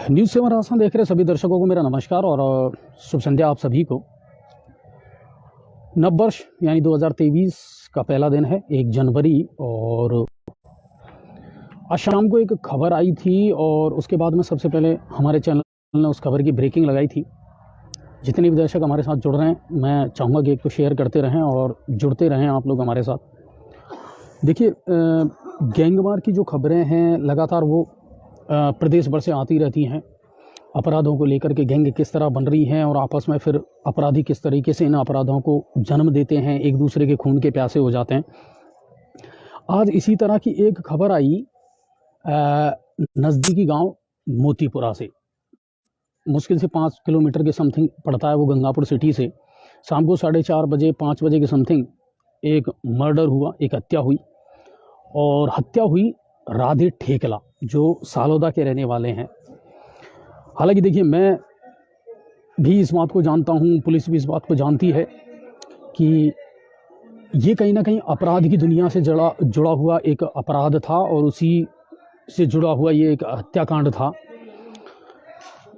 News 7 Rajasthan देख रहे सभी दर्शकों को मेरा नमस्कार और शुभ संध्या आप सभी को। नववर्ष यानी 2023 का पहला दिन है 1 जनवरी और आज शाम को एक खबर आई थी और उसके बाद में सबसे पहले हमारे चैनल ने उस खबर की ब्रेकिंग लगाई थी। जितने भी दर्शक हमारे साथ जुड़ रहे हैं मैं चाहूँगा कि एक तो शेयर करते रहें और जुड़ते रहें आप लोग हमारे साथ। देखिए गैंगवार की जो खबरें हैं लगातार वो प्रदेश भर से आती रहती हैं। अपराधों को लेकर के गैंग किस तरह बन रही हैं और आपस में फिर अपराधी किस तरीके से इन अपराधों को जन्म देते हैं, एक दूसरे के खून के प्यासे हो जाते हैं। आज इसी तरह की एक खबर आई नज़दीकी गांव मोतीपुरा से, मुश्किल से 5 किलोमीटर के समथिंग पड़ता है वो गंगापुर सिटी से। शाम को 4:30 बजे 5 बजे के समथिंग एक मर्डर हुआ, एक हत्या हुई और हत्या हुई राधे ठेकला जो सालोदा के रहने वाले हैं। हालांकि देखिए मैं भी इस बात को जानता हूँ, पुलिस भी इस बात को जानती है कि ये कहीं ना कहीं अपराध की दुनिया से जुड़ा हुआ एक अपराध था और उसी से जुड़ा हुआ ये एक हत्याकांड था।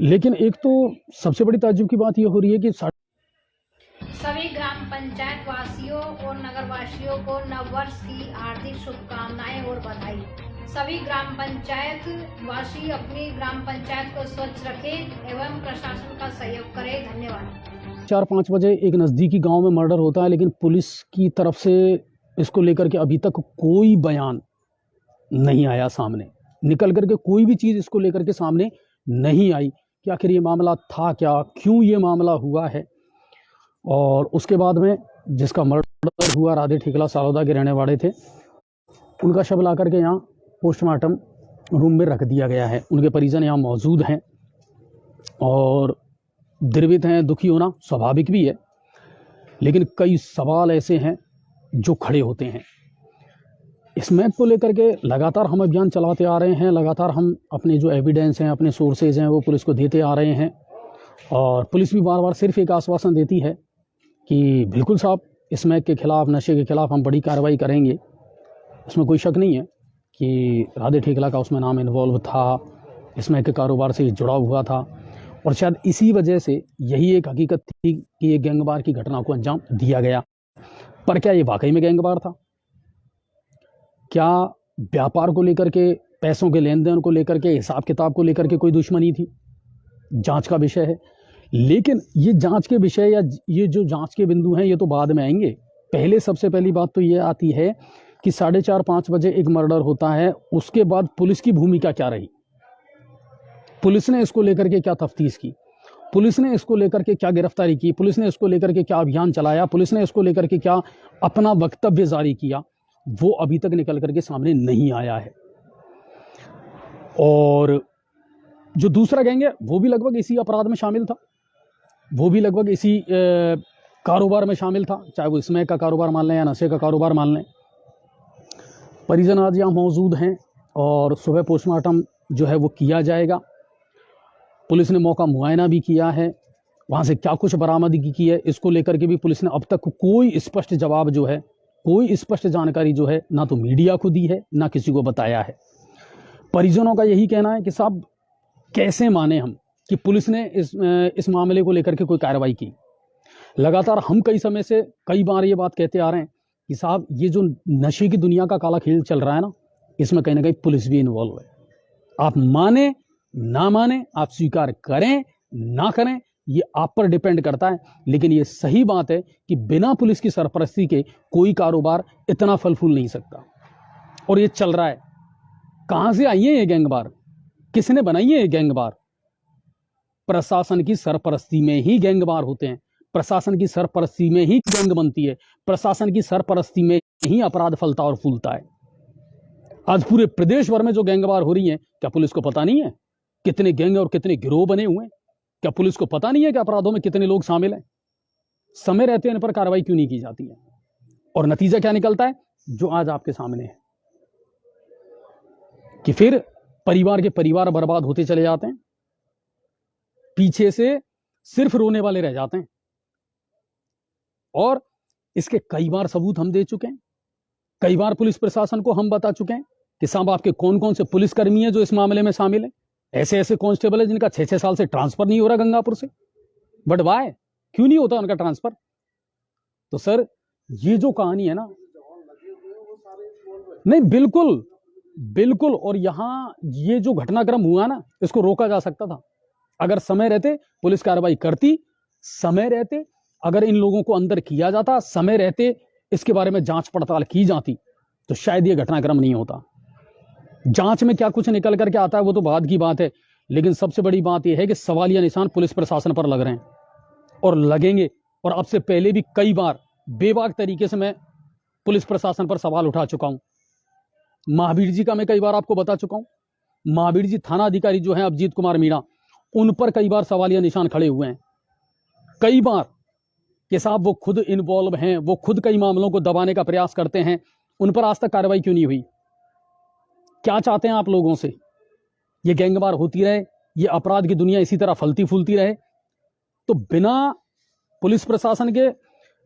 लेकिन एक तो सबसे बड़ी ताज्जुब की बात ये हो रही है कि सभी ग्राम पंचायत वासियों और नगर वासियों को नववर्ष की हार्दिक शुभकामनाएं और बधाई। सभी ग्राम पंचायत वासी अपनी ग्राम पंचायत को स्वच्छ रखें एवं प्रशासन का सहयोग करें। धन्यवाद। 4-5 बजे एक नज़दीकी गांव में मर्डर होता है, लेकिन पुलिस की तरफ से इसको लेकर के अभी तक कोई बयान नहीं आया सामने, निकल करके कोई भी चीज़ इसको लेकर के सामने नहीं आई कि आखिर ये मामला था क्या, क्यों ये मामला हुआ है। और उसके बाद में जिसका मर्डर हुआ राधे ठेकला सालोदा के रहने वाले थे, उनका शव ला करके यहाँ पोस्टमार्टम रूम में रख दिया गया है। उनके परिजन यहाँ मौजूद हैं और द्रवित हैं, दुखी होना स्वाभाविक भी है, लेकिन कई सवाल ऐसे हैं जो खड़े होते हैं। इस मैप को लेकर के लगातार हम अभियान चलाते आ रहे हैं, लगातार हम अपने जो एविडेंस हैं, अपने सोर्सेज हैं वो पुलिस को देते आ रहे हैं और पुलिस भी बार बार सिर्फ एक आश्वासन देती है कि बिल्कुल साहब इस मैप के खिलाफ, नशे के खिलाफ हम बड़ी कार्रवाई करेंगे। उसमें कोई शक नहीं है कि राधे ठेकला का उसमें नाम इन्वॉल्व था, इसमें के कारोबार से जुड़ा हुआ था और शायद इसी वजह से यही एक हकीकत थी कि ये गैंगवार की घटना को अंजाम दिया गया। पर क्या ये वाकई में गैंगवार था? क्या व्यापार को लेकर के, पैसों के लेन देन को लेकर के, हिसाब किताब को लेकर के कोई दुश्मनी थी? जांच का विषय है, लेकिन ये जांच के विषय या ये जो जांच के बिंदु हैं ये तो बाद में आएंगे। पहले सबसे पहली बात तो ये आती है कि 4:30-5 बजे एक मर्डर होता है, उसके बाद पुलिस की भूमिका क्या रही, पुलिस ने इसको लेकर के क्या तफ्तीश की, पुलिस ने इसको लेकर के क्या गिरफ्तारी की, पुलिस ने इसको लेकर के क्या अभियान चलाया, पुलिस ने इसको लेकर के क्या अपना वक्तव्य जारी किया, वो अभी तक निकल करके सामने नहीं आया है। और जो दूसरा गैंग है वो भी लगभग इसी अपराध में शामिल था, वो भी लगभग इसी कारोबार में शामिल था, चाहे वो स्मैक का कारोबार मान लें या नशे का कारोबार मान लें। परिजन आज यहाँ मौजूद हैं और सुबह पोस्टमार्टम जो है वो किया जाएगा। पुलिस ने मौका मुआयना भी किया है, वहाँ से क्या कुछ बरामदगी की है इसको लेकर के भी पुलिस ने अब तक कोई स्पष्ट जवाब जो है, कोई स्पष्ट जानकारी जो है ना तो मीडिया को दी है ना किसी को बताया है। परिजनों का यही कहना है कि साहब कैसे माने हम कि पुलिस ने इस मामले को लेकर के कोई कार्रवाई की। लगातार हम कई समय से कई बार ये बात कहते आ रहे हैं कि साहब ये जो नशे की दुनिया का काला खेल चल रहा है ना, इसमें कहीं ना कहीं पुलिस भी इन्वॉल्व है। आप माने ना माने, आप स्वीकार करें ना करें, ये आप पर डिपेंड करता है, लेकिन ये सही बात है कि बिना पुलिस की सरपरस्ती के कोई कारोबार इतना फल फूल नहीं सकता। और ये चल रहा है। कहां से आई है ये गैंगवार, किसने बनाई है ये गैंगवार? प्रशासन की सरपरस्ती में ही गैंगवार होते हैं, प्रशासन की सरपरस्ती में ही गैंग बनती है, प्रशासन की सरपरस्ती में ही अपराध फलता और फूलता है। आज पूरे प्रदेश भर में जो गैंगवार हो रही हैं, क्या पुलिस को पता नहीं है कितने गैंग और कितने गिरोह बने हुए हैं? क्या पुलिस को पता नहीं है कि अपराधों में कितने लोग शामिल हैं? समय रहते इन पर कार्रवाई क्यों नहीं की जाती है? और नतीजा क्या निकलता है जो आज आपके सामने है कि फिर परिवार के परिवार बर्बाद होते चले जाते हैं, पीछे से सिर्फ रोने वाले रह जाते हैं। और इसके कई बार सबूत हम दे चुके हैं, कई बार पुलिस प्रशासन को हम बता चुके हैं कि साहब आपके कौन कौन से पुलिसकर्मी हैं जो इस मामले में शामिल हैं। ऐसे ऐसे कांस्टेबल है जिनका 6-6 साल से ट्रांसफर नहीं हो रहा गंगापुर से, बट वाई, क्यों नहीं होता उनका ट्रांसफर? तो सर ये जो कहानी है ना, नहीं बिल्कुल बिल्कुल, और यहाँ ये जो घटनाक्रम हुआ ना, इसको रोका जा सकता था अगर समय रहते पुलिस कार्रवाई करती, समय रहते अगर इन लोगों को अंदर किया जाता, समय रहते इसके बारे में जांच पड़ताल की जाती, तो शायद ये घटनाक्रम नहीं होता। जांच में क्या कुछ निकल करके आता है वो तो बाद की बात है, लेकिन सबसे बड़ी बात यह है कि सवालिया निशान पुलिस प्रशासन पर लग रहे हैं और लगेंगे। और अब से पहले भी कई बार बेबाक तरीके से मैं पुलिस प्रशासन पर सवाल उठा चुका हूं। महावीर जी का मैं कई बार आपको बता चुका हूं। महावीर जी थाना अधिकारी जो हैं अभिजीत कुमार मीणा, उन पर कई बार सवालिया निशान खड़े हुए हैं, कई बार कि साहब वो खुद इन्वॉल्व हैं, वो खुद कई मामलों को दबाने का प्रयास करते हैं, उन पर आज तक कार्रवाई क्यों नहीं हुई? क्या चाहते हैं आप लोगों से? ये गैंगवार होती रहे, ये अपराध की दुनिया इसी तरह फलती फूलती रहे? तो बिना पुलिस प्रशासन के,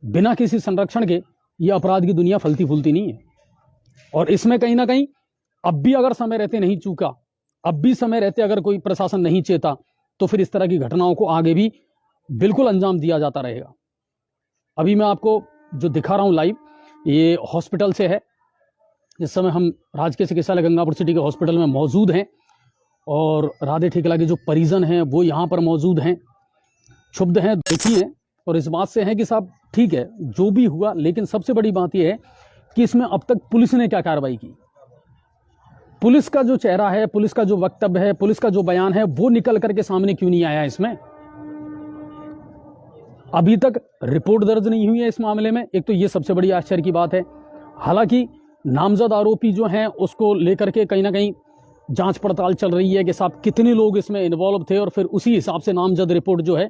बिना किसी संरक्षण के ये अपराध की दुनिया फलती फूलती नहीं है। और इसमें कहीं ना कहीं अब भी अगर समय रहते नहीं चूका, अब भी समय रहते अगर कोई प्रशासन नहीं चेता, तो फिर इस तरह की घटनाओं को आगे भी बिल्कुल अंजाम दिया जाता रहेगा। अभी मैं आपको जो दिखा रहा हूं लाइव, ये हॉस्पिटल से है। इस समय हम राजकीय चिकित्सालय गंगापुर सिटी के हॉस्पिटल में मौजूद हैं और राधे ठेकला के जो परिजन हैं वो यहाँ पर मौजूद हैं, क्षुब्ध हैं, दुखी हैं और इस बात से हैं कि साहब ठीक है जो भी हुआ, लेकिन सबसे बड़ी बात यह है कि इसमें अब तक पुलिस ने क्या कार्रवाई की? पुलिस का जो चेहरा है, पुलिस का जो वक्तव्य है, पुलिस का जो बयान है, वो निकल करके सामने क्यों नहीं आया? इसमें अभी तक रिपोर्ट दर्ज नहीं हुई है इस मामले में। एक तो ये सबसे बड़ी आश्चर्य की बात है। हालांकि नामजद आरोपी जो हैं उसको लेकर के कहीं ना कहीं जांच पड़ताल चल रही है कि साहब कितने लोग इसमें इन्वॉल्व थे और फिर उसी हिसाब से नामजद रिपोर्ट जो है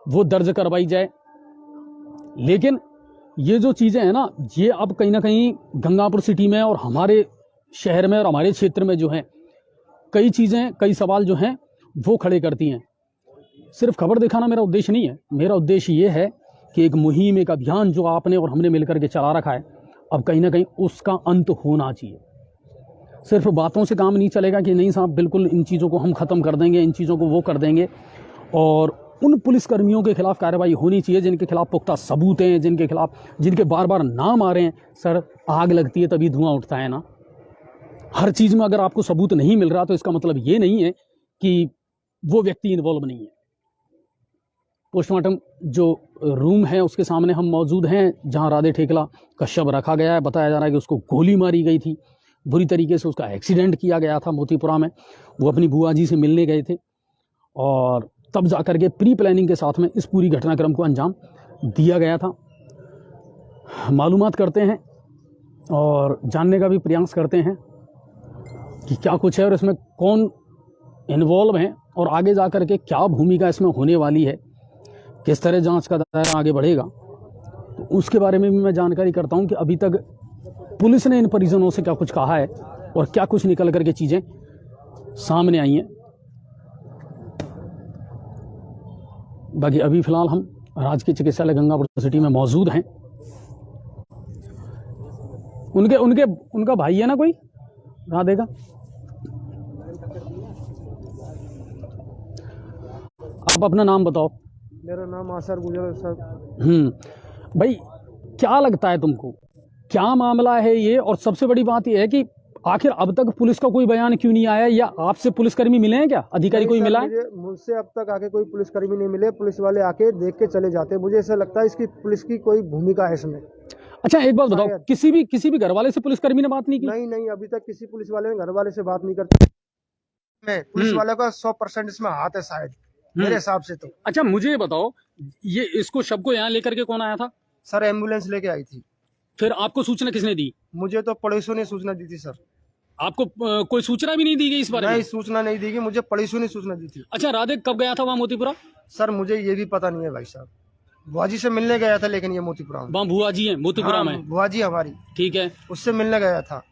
वो दर्ज करवाई जाए। लेकिन ये जो चीज़ें हैं ना, ये अब कहीं ना कहीं गंगापुर सिटी में और हमारे शहर में और हमारे क्षेत्र में जो है कई चीज़ें, कई सवाल जो हैं वो खड़े करती हैं। सिर्फ खबर दिखाना मेरा उद्देश्य नहीं है। मेरा उद्देश्य ये है कि एक मुहिम, एक अभियान जो आपने और हमने मिलकर के चला रखा है, अब कहीं ना कहीं उसका अंत होना चाहिए। सिर्फ बातों से काम नहीं चलेगा कि नहीं साहब बिल्कुल इन चीज़ों को हम ख़त्म कर देंगे, इन चीज़ों को वो कर देंगे। और उन पुलिसकर्मियों के खिलाफ कार्रवाई होनी चाहिए जिनके खिलाफ पुख्ता सबूत हैं, जिनके खिलाफ, जिनके बार बार नाम आ रहे हैं। सर आग लगती है तभी धुआं उठता है ना। हर चीज़ में अगर आपको सबूत नहीं मिल रहा तो इसका मतलब ये नहीं है कि वो व्यक्ति इन्वॉल्व नहीं है। पोस्टमार्टम जो रूम है उसके सामने हम मौजूद हैं जहां राधे ठेकला का शव रखा गया है। बताया जा रहा है कि उसको गोली मारी गई थी, बुरी तरीके से उसका एक्सीडेंट किया गया था मोतीपुरा में। वो अपनी बुआ जी से मिलने गए थे और तब जाकर के प्री प्लानिंग के साथ में इस पूरी घटनाक्रम को अंजाम दिया गया था। मालूमात करते हैं और जानने का भी प्रयास करते हैं कि क्या कुछ है और इसमें कौन इन्वॉल्व हैं और आगे जा कर के क्या भूमिका इसमें होने वाली है, किस तरह जांच का दायरा आगे बढ़ेगा, तो उसके बारे में भी मैं जानकारी करता हूं कि अभी तक पुलिस ने इन परिजनों से क्या कुछ कहा है और क्या कुछ निकल करके चीज़ें सामने आई हैं। बाकी अभी फिलहाल हम राजकीय चिकित्सालय गंगापुर सिटी में मौजूद हैं। उनका भाई है ना कोई राधे का? आप अपना नाम बताओ। मेरा नाम आसर गुजर सर। भाई क्या लगता है तुमको, क्या मामला है ये? और सबसे बड़ी बात ये है कि आखिर अब तक पुलिस का कोई बयान क्यों नहीं आया, या आपसे पुलिसकर्मी मिले हैं क्या, अधिकारी कोई मिला है? मुझसे अब तक आके कोई पुलिसकर्मी नहीं मिले। पुलिस वाले आके देख के चले जाते। मुझे ऐसा लगता है इसकी पुलिस की कोई भूमिका है इसमें। अच्छा एक बात बताओ, किसी भी घर वाले से पुलिसकर्मी ने बात नहीं की? नहीं, अभी तक किसी पुलिस वाले ने घर वाले से बात नहीं करते। पुलिस वाले का 100% इसमें हाथ है शायद, मेरे हिसाब से तो। अच्छा मुझे ये बताओ, ये इसको शव को यहाँ लेकर के कौन आया था? सर एम्बुलेंस लेके आई थी। फिर आपको सूचना किसने दी? मुझे तो पड़ोसियों ने सूचना दी थी सर। आपको कोई सूचना भी नहीं दी गई इस बारे में? नहीं, सूचना नहीं दी गई, मुझे पड़ोसियों ने सूचना दी थी। अच्छा राधे कब गया था वहाँ मोतीपुरा? सर मुझे ये भी पता नहीं है भाई साहब। बुआ जी से मिलने गया था, लेकिन ये मोतीपुरा में। वहाँ बुआ जी है मोतीपुरा में? बुआ जी हमारी, ठीक है, उससे मिलने गया था।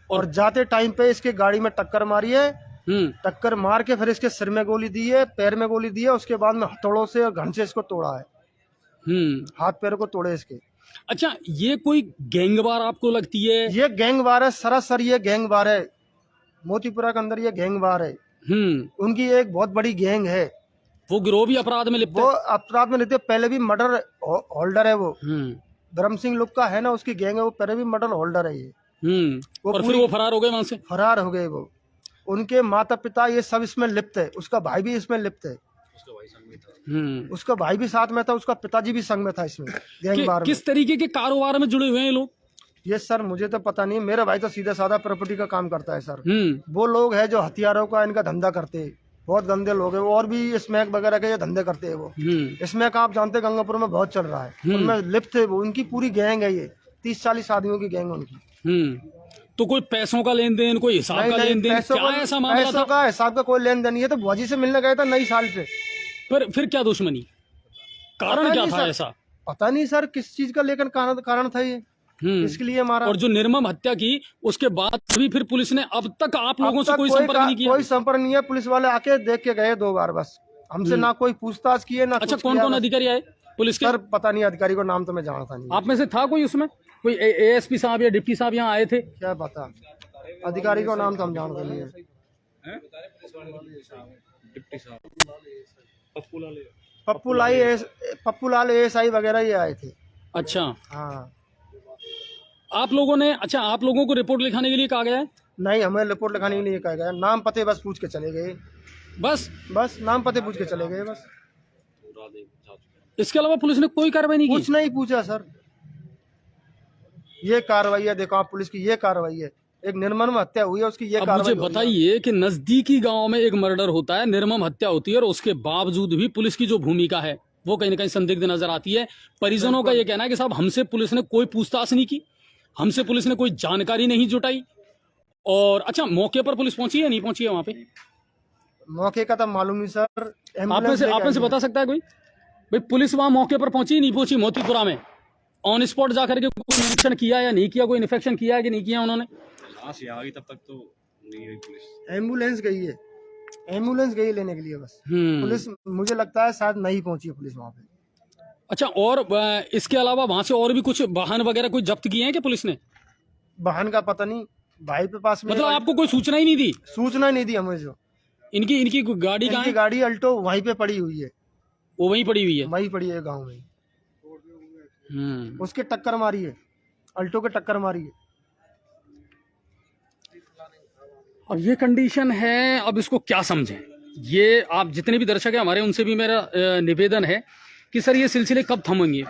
और जाते टाइम पे इसके गाड़ी में टक्कर मारी है। टक्कर मार के फिर इसके सिर में गोली दी है, पैर में गोली दी है। उसके बाद में हथौड़ों से और घन से इसको तोड़ा है। हाथ पैर को तोड़े इसके। अच्छा ये कोई गैंगवार आपको लगती है? ये गैंगवार है, सरासर ये गैंगवार है। मोतीपुरा के अंदर ये गैंगवार है। उनकी एक बहुत बड़ी गैंग है, वो गिरोह भी अपराध में लिप्त वो है। अपराध में लेते, पहले भी मर्डर होल्डर है वो। धर्म सिंह लोग का है ना, उसकी गैंग है, वो पहले भी मर्डर होल्डर है ये। और फिर वो फरार हो गए वहां से। फरार हो गए वो। उनके माता पिता ये सब इसमें लिप्त है, उसका भाई भी इसमें लिप्त है। उसका भाई भी साथ में था, उसका पिताजी भी संग में था इसमें गैंगवार में। किस तरीके के कारोबार में जुड़े हुए हैं लोग? ये सर मुझे तो पता नहीं, मेरा भाई तो सीधा साधा प्रॉपर्टी का काम करता है सर। वो लोग है जो हथियारों का इनका धंधा करते हैं, बहुत गंदे लोग हैं वो, और भी स्मैक वगैरह के ये धंधे करते हैं वो। स्मैक आप जानते हैं गंगापुर में बहुत चल रहा है, उनमें लिप्त है वो। उनकी पूरी गैंग है ये, 30-40 आदमियों की गैंग है उनकी। तो कोई पैसों का लेन देन, कोई हिसाब का लेन देन, क्या ऐसा मामला था? पैसों का हिसाब का कोई लेन देन नहीं है। तो बुआजी से मिलने गए थे नई साल पे। फिर क्या दुश्मनी, कारण क्या था ऐसा? पता नहीं सर किस चीज का लेकर कारण था ये, इसके लिए मारा। और जो निर्मम हत्या की उसके बाद भी फिर पुलिस ने अब तक आप लोगों से कोई संपर्क नहीं किया? कोई संपर्क नहीं है। पुलिस वाले आके देख के गए 2 बार बस, हमसे ना कोई पूछताछ किए ना। अच्छा, कौन कौन अधिकारी आए पुलिस के? सर पता नहीं, अधिकारी को नाम तो मैं जानता नहीं। आप में से था कोई उसमें, कोई एएसपी साहब या डिप्टी साहब यहाँ आए थे? क्या पता, अधिकारी को नाम तो हम जानते नहीं है। पप्पू लाल एएसआई वगैरह ये आए थे। अच्छा, हाँ। आप लोगों ने, अच्छा आप लोगों को रिपोर्ट लिखाने के लिए कहा गया है? नहीं, हमें रिपोर्ट लिखाने के लिए कहा गया, नाम पते बस पूछ के चले गए। बस नाम पते पूछ के चले गए बस। इसके अलावा पुलिस ने कोई कार्रवाई नहीं की? कुछ नहीं पूछा सर। ये कार्रवाई है, देखो आप, पुलिस की ये कार्रवाई है। एक निर्मम हत्या हुई है, उसकी ये कार्रवाई। मुझे बताइए कि नजदीकी गांव में एक मर्डर होता है, निर्मम हत्या होती है, और उसके बावजूद भी पुलिस की जो भूमिका है वो कहीं ना कहीं संदिग्ध नजर आती है। परिजनों का ये कहना है कि साहब हमसे पुलिस ने कोई पूछताछ नहीं की, हमसे पुलिस ने कोई जानकारी नहीं जुटाई। और अच्छा, मौके पर पुलिस पहुंची है नहीं पहुंची है वहां पे? मौके का तो मालूम नहीं सर। आप में से बता सकता है कोई भाई, पुलिस वहां मौके पर पहुंची नहीं पहुंची? मोतीपुरा में ऑन स्पॉट जाकर के कोई इन्फेक्शन किया या नहीं किया, कोई इन्फेक्शन किया है कि नहीं किया उन्होंने? तब तक तो नहीं गई पुलिस। एम्बुलेंस गई है, एम्बुलेंस गई लेने के लिए बस। पुलिस मुझे लगता है शायद नहीं पहुंची है पुलिस वहां पे। अच्छा, और इसके अलावा वहां से और भी कुछ वाहन वगैरह कोई जब्त किए हैं कि पुलिस ने? वाहन का पता नहीं, भाई के पास में। मतलब आपको कोई सूचना ही नहीं दी? सूचना नहीं दी हमें। जो इनकी गाड़ी कहाँ है? गाड़ी अल्टो वहीं पे पड़ी हुई है। वो वहीं पड़ी हुई है? वहीं पड़ी है गाँव में। उसके टक्कर मारी है, अल्टो के टक्कर मारी है। अब ये कंडीशन है, अब इसको क्या समझें? ये आप जितने भी दर्शक हैं हमारे, उनसे भी मेरा निवेदन है कि सर ये सिलसिले कब थमेंगे?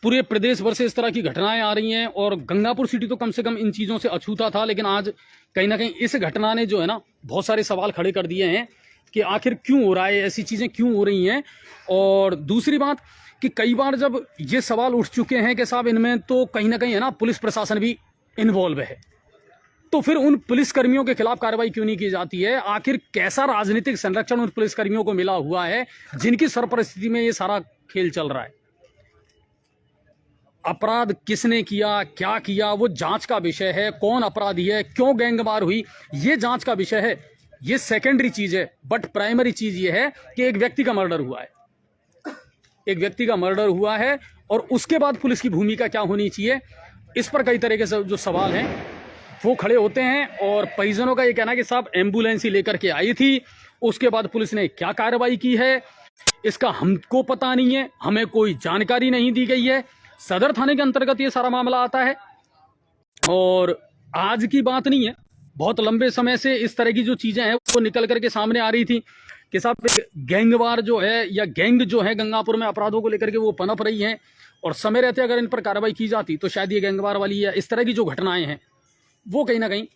पूरे प्रदेश भर से इस तरह की घटनाएं आ रही हैं, और गंगापुर सिटी तो कम से कम इन चीज़ों से अछूता था, लेकिन आज कहीं ना कहीं इस घटना ने जो है ना बहुत सारे सवाल खड़े कर दिए हैं कि आखिर क्यों हो रहा है, ऐसी चीज़ें क्यों हो रही हैं। और दूसरी बात कि कई बार जब ये सवाल उठ चुके हैं कि साहब इनमें तो कहीं ना कहीं है ना पुलिस प्रशासन भी इन्वॉल्व है, तो फिर उन पुलिसकर्मियों के खिलाफ कार्रवाई क्यों नहीं की जाती है? आखिर कैसा राजनीतिक संरक्षण उन पुलिसकर्मियों को मिला हुआ है जिनकी सरपरिस्थिति में ये सारा खेल चल रहा है? अपराध किसने किया, क्या किया, वो जांच का विषय है। कौन अपराधी है, क्यों गैंगवार हुई, ये जांच का विषय है। ये सेकेंडरी चीज है, बट प्राइमरी चीज ये है कि एक व्यक्ति का मर्डर हुआ है, एक व्यक्ति का मर्डर हुआ है, और उसके बाद पुलिस की भूमिका क्या होनी चाहिए, इस पर कई तरह के जो सवाल हैं वो खड़े होते हैं। और परिजनों का ये कहना है कि साहब एम्बुलेंस ही लेकर के आई थी, उसके बाद पुलिस ने क्या कार्रवाई की है इसका हमको पता नहीं है, हमें कोई जानकारी नहीं दी गई है। सदर थाने के अंतर्गत ये सारा मामला आता है, और आज की बात नहीं है, बहुत लंबे समय से इस तरह की जो चीजें हैं वो निकल करके सामने आ रही थी कि साहब एक गैंगवार जो है या गैंग जो है गंगापुर में अपराधों को लेकर के वो पनप रही हैं, और समय रहते अगर इन पर कार्रवाई की जाती तो शायद ये गैंगवार वाली या इस तरह की जो घटनाएं हैं वो कहीं ना कहीं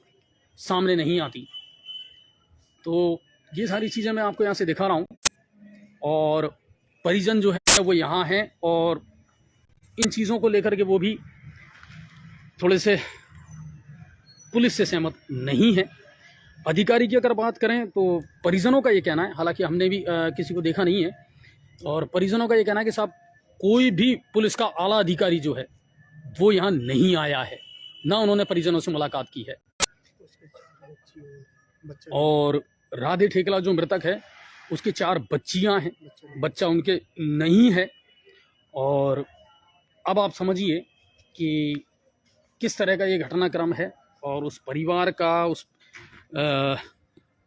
सामने नहीं आती। तो ये सारी चीज़ें मैं आपको यहाँ से दिखा रहा हूँ, और परिजन जो है वो यहाँ हैं, और इन चीज़ों को लेकर के वो भी थोड़े से पुलिस से सहमत नहीं है। अधिकारी की अगर बात करें तो परिजनों का ये कहना है, हालांकि हमने भी किसी को देखा नहीं है, और परिजनों का ये कहना है कि साहब कोई भी पुलिस का आला अधिकारी जो है वो यहाँ नहीं आया है, ना उन्होंने परिजनों से मुलाकात की है। और राधे ठेकला जो मृतक है उसके 4 बच्चियां हैं, बच्चा उनके नहीं है। और अब आप समझिए कि किस तरह का ये घटनाक्रम है, और उस परिवार का उस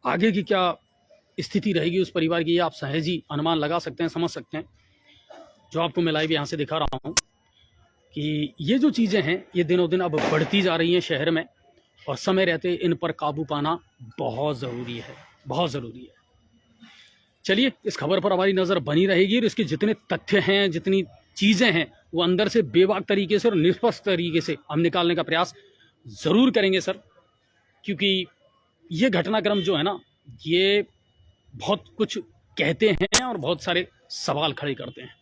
आगे की क्या स्थिति रहेगी उस परिवार की, ये आप सहज ही अनुमान लगा सकते हैं, समझ सकते हैं। जो आपको मैं लाइव यहाँ से दिखा रहा हूँ कि ये जो चीज़ें हैं ये दिनों दिन अब बढ़ती जा रही हैं शहर में, और समय रहते इन पर काबू पाना बहुत ज़रूरी है, बहुत ज़रूरी है। चलिए, इस खबर पर हमारी नज़र बनी रहेगी और इसके जितने तथ्य हैं, जितनी चीज़ें हैं, वो अंदर से बेबाक तरीके से और निष्पक्ष तरीके से हम निकालने का प्रयास ज़रूर करेंगे सर, क्योंकि ये घटनाक्रम जो है ना, ये बहुत कुछ कहते हैं और बहुत सारे सवाल खड़े करते हैं।